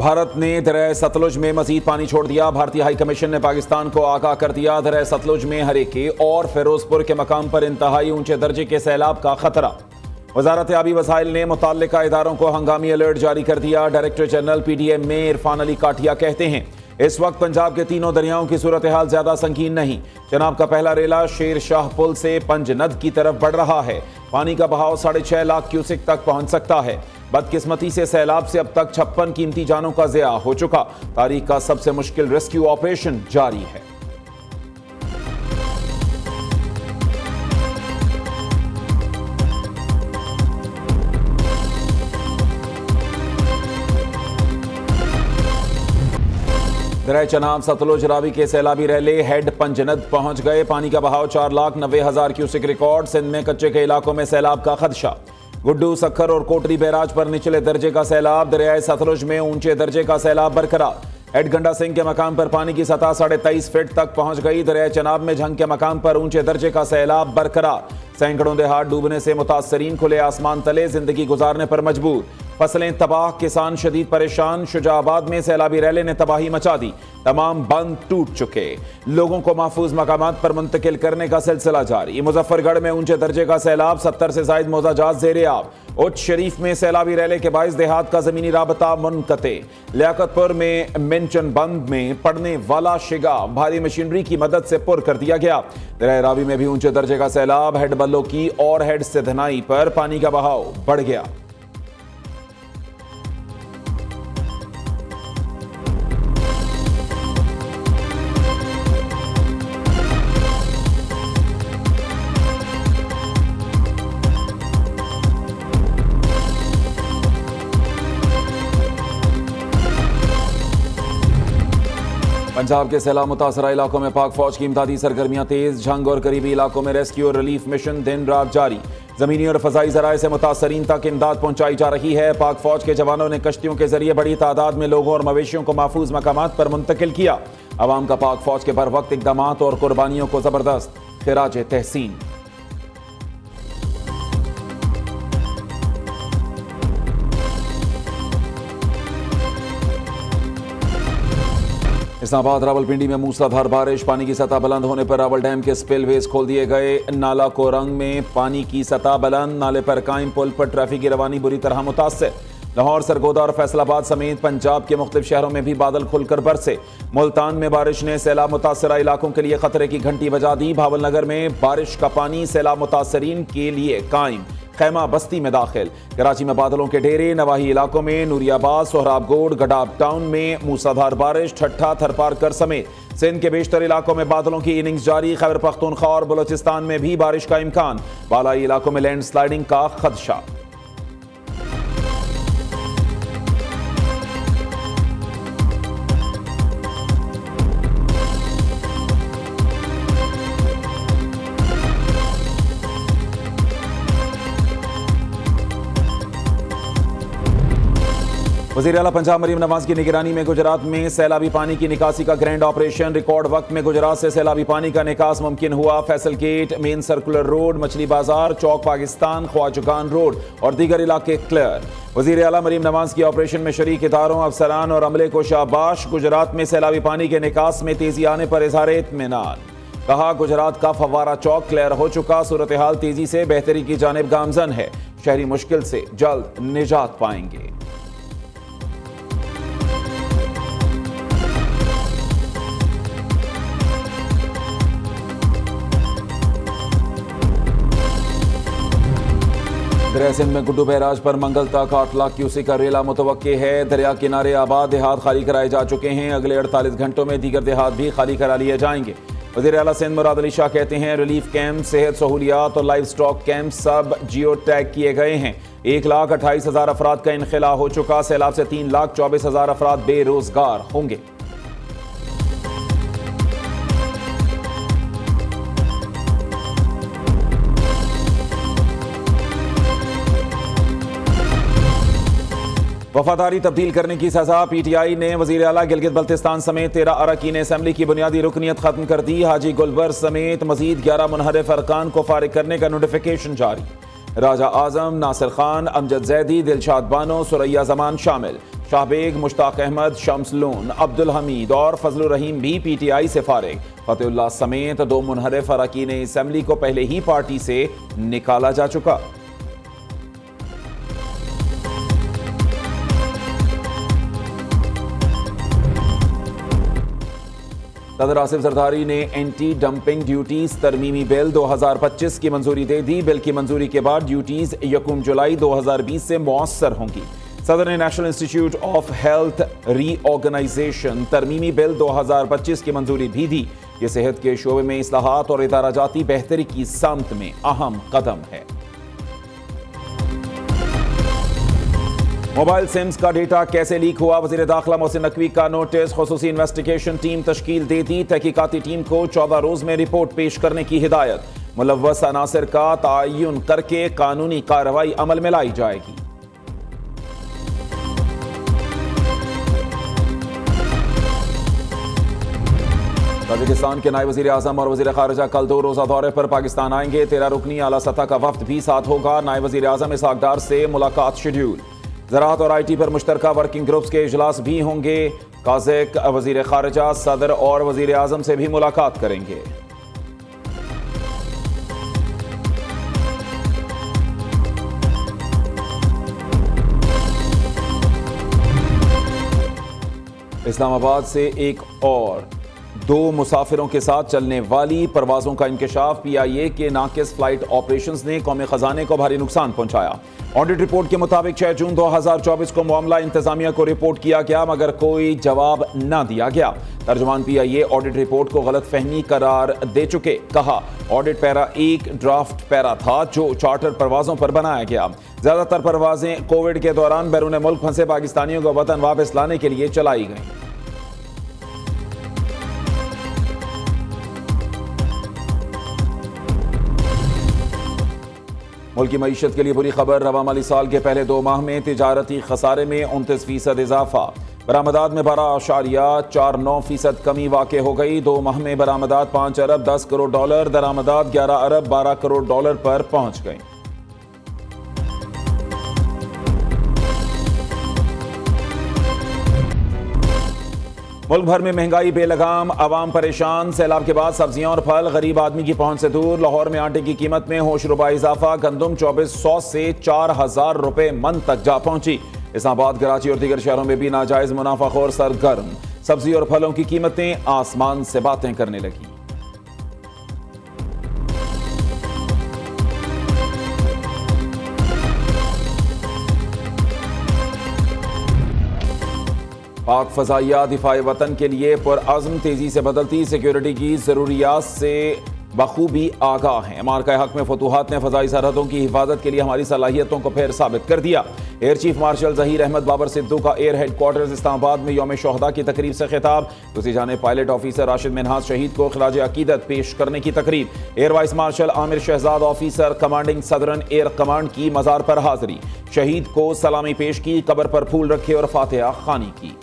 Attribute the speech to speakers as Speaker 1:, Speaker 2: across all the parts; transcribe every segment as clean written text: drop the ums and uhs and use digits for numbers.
Speaker 1: भारत ने दरिया सतलुज में मजीद पानी छोड़ दिया। भारतीय हाई कमीशन ने पाकिस्तान को आगाह कर दिया, दरिया सतलुज में हरेके और फिरोजपुर के मकाम पर इंतहाई ऊंचे दर्जे के सैलाब का खतरा। वजारत आबी वसाइल ने मुतल्लिका इदारों को हंगामी अलर्ट जारी कर दिया। डायरेक्टर जनरल PDM में इरफान अली काठिया कहते हैं, इस वक्त पंजाब के तीनों दरियाओं की सूरत हाल ज्यादा संगीन नहीं। जनाब का पहला रेला शेर शाह पुल से पंजनद की तरफ बढ़ रहा है। पानी का बहाव 6.5 लाख क्यूसेक तक पहुंच सकता है। बदकिस्मती से सैलाब से अब तक 56 कीमती जानों का ज़िया हो चुका। तारीख का सबसे मुश्किल रेस्क्यू ऑपरेशन जारी है। दरिया चनाब सतलुज रावी के सैलाबी रैले हेड पंजनद पहुंच गए। पानी का बहाव 4,90,000 क्यूसेक रिकॉर्ड। सिंध में कच्चे के इलाकों में सैलाब का खदशा। गुड्डू, सक्खर और कोटरी बैराज पर निचले दर्जे का सैलाब। दरियाए सतलुज में ऊंचे दर्जे का सैलाब बरकरार। हेड गंडा सिंह के मकाम पर पानी की सतह 23.5 फीट तक पहुंच गई। दरिया चनाब में झंग के मकाम पर ऊंचे दर्जे का सैलाब बरकरार। सैकड़ों देहात डूबने से मुतासरीन खुले आसमान तले जिंदगी गुजारने पर मजबूर। फसलें तबाह, किसान शदीद परेशान। शुजाबाद में सैलाबी रैले ने तबाही मचा दी। तमाम बंद टूट चुके। लोगों को महफूज मकामात पर मुंतकिल करने का सिलसिला जारी। मुजफ्फरगढ़ में ऊंचे दर्जे का सैलाब, 70 से जायद मौजाजात ज़ेरे आब। उच्च शरीफ में सैलाबी रैले के बाइस देहात का जमीनी राबता मुनक़ते। लियाकतपुर में मिंचन बंद में पड़ने वाला शिगा भारी मशीनरी की मदद से पुर कर दिया गया। दरिया रावी में भी ऊंचे दर्जे का सैलाब। हेड बल्लो की और हेड सिधनाई पर पानी का बहाव बढ़ गया। पंजाब के सैलाब मुतासरा इलाकों में पाक फौज की इमदादी सरगर्मियां तेज। झंग और करीबी इलाकों में रेस्क्यू और रिलीफ मिशन दिन रात जारी। जमीनी और फजाई जराए से मुतासरीन तक इमदाद पहुंचाई जा रही है। पाक फौज के जवानों ने कश्तियों के जरिए बड़ी तादाद में लोगों और मवेशियों को महफूज मकामात पर मुंतकिल किया। अवाम का पाक फौज के बर वक्त इकदामात और कुर्बानियों को जबरदस्त खिराज तहसीन। इस्लामाबाद रावलपिंडी में मूसलाधार बारिश। पानी की सतह बुलंद होने पर रावल डैम के स्पिलवेज खोल दिए गए। नाला कोरंग में पानी की सतह बुलंद। नाले पर कायम पुल पर ट्रैफिक की रवानी बुरी तरह मुतासर। लाहौर, सरगोदा और फैसलाबाद समेत पंजाब के मुख्तलिफ शहरों में भी बादल खुलकर बरसे। मुल्तान में बारिश ने सैलाब मुतासरा इलाकों के लिए खतरे की घंटी बजा दी। भावलनगर में बारिश का पानी सैलाब मुतासरीन के लिए कायम खैमा बस्ती में दाखिल। कराची में बादलों के डेरे। नवाही इलाकों में नूरियाबाद, सोहराबगोड, गडाब टाउन में मूसलाधार बारिश। ठट्ठा, थरपारकर समेत सिंध के बेशतर इलाकों में बादलों की इनिंग्स जारी। खैबर पख्तूनख्वा और बलोचिस्तान में भी बारिश का इम्कान। बालाई इलाकों में लैंडस्लाइडिंग का खदशा। वज़ीर आला पंजाब मरीम नवाज की निगरानी में गुजरात में सैलाबी पानी की निकासी का ग्रैंड ऑपरेशन। रिकॉर्ड वक्त में गुजरात से सैलाबी पानी का निकास मुमकिन हुआ। Faisal gate, main circular road, मछली बाजार, चौक पाकिस्तान, ख्वाजगान रोड और दीगर इलाके क्लियर। वज़ीर आला मरीम नवाज की ऑपरेशन में शरीक इदारों, अफसरान और अमले को शाबाश। गुजरात में सैलाबी पानी के निकास में तेजी आने पर इज़हार इत्मीनान। कहा, गुजरात का फव्वारा चौक क्लियर हो चुका। सूरत हाल तेजी से बेहतरी की जानिब गामजन है। शहरी मुश्किल से जल्द निजात पाएंगे। दरिया सिंध में गुड्डू बैराज पर मंगल तक 8 लाख क्यूसेक का रेला मुतवक्के है। दरिया किनारे आबाद देहात खाली कराए जा चुके हैं। अगले 48 घंटों में दीगर देहात भी खाली करा लिए जाएंगे। वज़ीर आला सिंध मुराद अली शाह कहते हैं, रिलीफ कैंप, सेहत सहूलियात और लाइव स्टॉक कैंप सब जियो टैग किए गए हैं। 1,28,000 अफराद का इनखिला हो चुका। सैलाब से 3,24,000 अफराद बेरोजगार होंगे। वफादारी तब्दील करने की सजा। PTI ने वज़ीर आला गिलगित बल्तिस्तान समेत 13 अरकान असम्बली की बुनियादी रुकनियत खत्म कर दी। हाजी गुलबर समेत मजीद 11 मुनहरिफ अरकान को फारिग करने का नोटिफिकेशन जारी। राजा आजम, नासिर खान, अमजद जैदी, दिलशाद बानो, सुरैया जमान शामिल। शाहबेग, मुश्ताक अहमद, शम्सलून, अब्दुल हमीद और फजलुर रहीम भी पीटीआई से फारिग। फतेहुल्लाह समेत 2 मुनहरिफ अरकान असेंबली को पहले ही पार्टी से निकाला जा चुका। सदर आसिफ जरदारी ने एंटी डंपिंग ड्यूटीज तरमीमी बिल 2025 की मंजूरी दे दी। बिल की मंजूरी के बाद ड्यूटीज 1 जुलाई 2020 से मौसर होंगी। सदर ने national institute of health reorganization तरमीमी बिल 2025 की मंजूरी भी दी। ये सेहत के शोबे में इस्लाहात और इदारा जाती बेहतरी की समत में अहम कदम है। मोबाइल सिम्स का डेटा कैसे लीक हुआ, वज़ीर दाखिला मोहसिन नकवी का नोटिस। खुसूसी इन्वेस्टिगेशन टीम तश्कील दे दी। तहकीकाती टीम को 14 रोज में रिपोर्ट पेश करने की हिदायत। मुलव्वस अनासिर का तयन करके कानूनी कार्रवाई अमल में लाई जाएगी। ताजिकिस्तान के नायब वज़ीर आज़म और वज़ीर ख़ारिजा कल 2 रोज़ा दौरे पर पाकिस्तान आएंगे। 13 रुकनी आला सतह का वफ्द भी साथ होगा। नायब वज़ीर आज़म इसहाक डार से मुलाकात शेड्यूल। ज़राअत और IT पर मुश्तरका वर्किंग ग्रुप्स के इजलास भी होंगे। काज़िक वज़ीर ख़ारिजा, सदर और वज़ीर आज़म से भी मुलाकात करेंगे। इस्लामाबाद से एक और 2 मुसाफिरों के साथ चलने वाली परवाजों का इंकशाफ। PIA के नाकिस फ्लाइट ऑपरेशंस ने कौमी खजाने को भारी नुकसान पहुंचाया। ऑडिट रिपोर्ट के मुताबिक 6 जून 2024 को मामला इंतजामिया को रिपोर्ट किया गया, मगर कोई जवाब न दिया गया। तर्जुमान PIA ऑडिट रिपोर्ट को गलत फहमी करार दे चुके। कहा, ऑडिट पैरा एक ड्राफ्ट पैरा था जो चार्टर परवाजों पर बनाया गया। ज्यादातर परवाजें कोविड के दौरान बैरून मुल्क फंसे पाकिस्तानियों को वतन वापस लाने के लिए चलाई गई। मुल्क की मईशत के लिए बुरी खबर। रवा माली साल के पहले 2 माह में तिजारती खसारे में 29% इजाफा। बरामदात में 12.49% कमी वाक़ हो गई। 2 माह में बरामदात 5 अरब 10 करोड़ डॉलर, दरामदात 11 अरब 12 करोड़ डॉलर पर पहुंच गई। मुल्क भर में महंगाई बेलगाम, आवाम परेशान। सैलाब के बाद सब्जियां और फल गरीब आदमी की पहुंच से दूर। लाहौर में आटे की कीमत में होश रुबा इजाफा। गंदुम 2400 से 4000 रुपए मन तक जा पहुंची। इस्लामाबाद, कराची और दीगर शहरों में भी नाजायज मुनाफाखोर सरगर्म। सब्जी और फलों की कीमतें आसमान से बातें करने लगी। पाक फजाइया दिफाए वतन के लिए पुरअज़्म, तेजी से बदलती सिक्योरिटी की ज़रूरियात से बखूबी आगाह हैं। मार्का हक में फतूहात ने फजाई सरहदों की हिफाजत के लिए हमारी सलाहियतों को फिर साबित कर दिया। Air chief marshal Zaheer Ahmed Babar Sidhu का एयर हेडक्वार्टर्स इस्लामाबाद में यौम शोहदा की तकरीब से खिताब। दूसरी जानिब पायलट ऑफिसर राशिद मिन्हाज शहीद को खिराज अकीदत पेश करने की तकरीब। Air vice marshal Amir Shahzad officer commanding southern air command की मज़ार पर हाजिरी। शहीद को सलामी पेश की, कब्र पर फूल रखे और फातिहा खानी की।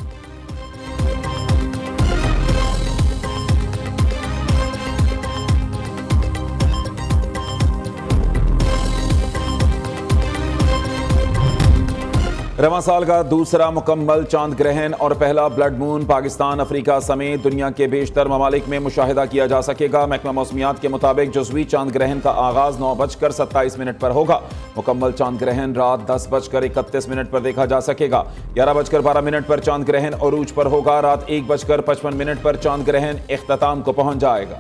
Speaker 1: रवां साल का दूसरा मुकम्मल चांद ग्रहण और पहला ब्लड मून पाकिस्तान, अफ्रीका समेत दुनिया के बेशतर ममालिक में मुशाहिदा किया जा सकेगा। महकमा मौसमियात के मुताबिक जुज़वी चांद ग्रहण का आगाज 9:27 पर होगा। मुकम्मल चांद ग्रहण रात 10:31 पर देखा जा सकेगा। 11:12 पर चांद ग्रहण अरूज पर होगा। रात 1:55 पर चांद ग्रहण इख्तिताम को पहुंच जाएगा।